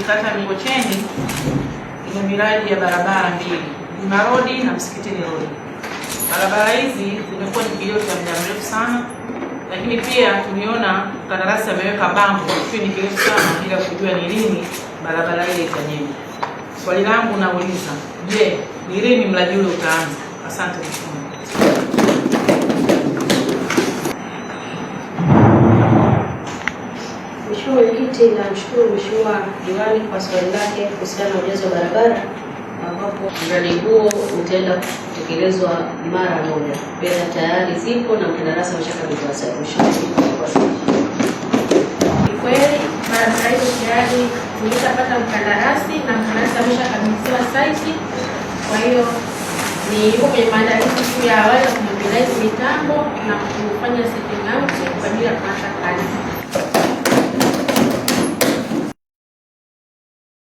kata ya Mikocheni ina miradi ya barabara mbili, Bima Road na Msikitini Road. Barabara hizi zimekuwa ni kilio cha muda mrefu sana, lakini pia tumeona mkandarasi ameweka bango ni kirefu sana bila kujua ni lini barabara ile itajengwa. Swali langu nauliza, je, ni lini mradi ule utaanza? Asante mheshimiwa. Mheshimiwa Mwenyekiti, namshukuru Mheshimiwa Diwani kwa swali lake kuhusiana na ujenzi wa barabara, ambapo mradi huo utaenda kutekelezwa mara moja. Fedha tayari zipo na mkandarasi ameshakabidhiwa site. Kweli barabara hiyo tayari tumeshapata mkandarasi na mkandarasi ameshakabidhiwa site. Kwa hiyo ni yuko kwenye maandalizi ya awali ya kumobilize mitambo na kufanya setting out kwa ajili ya kuanza kazi.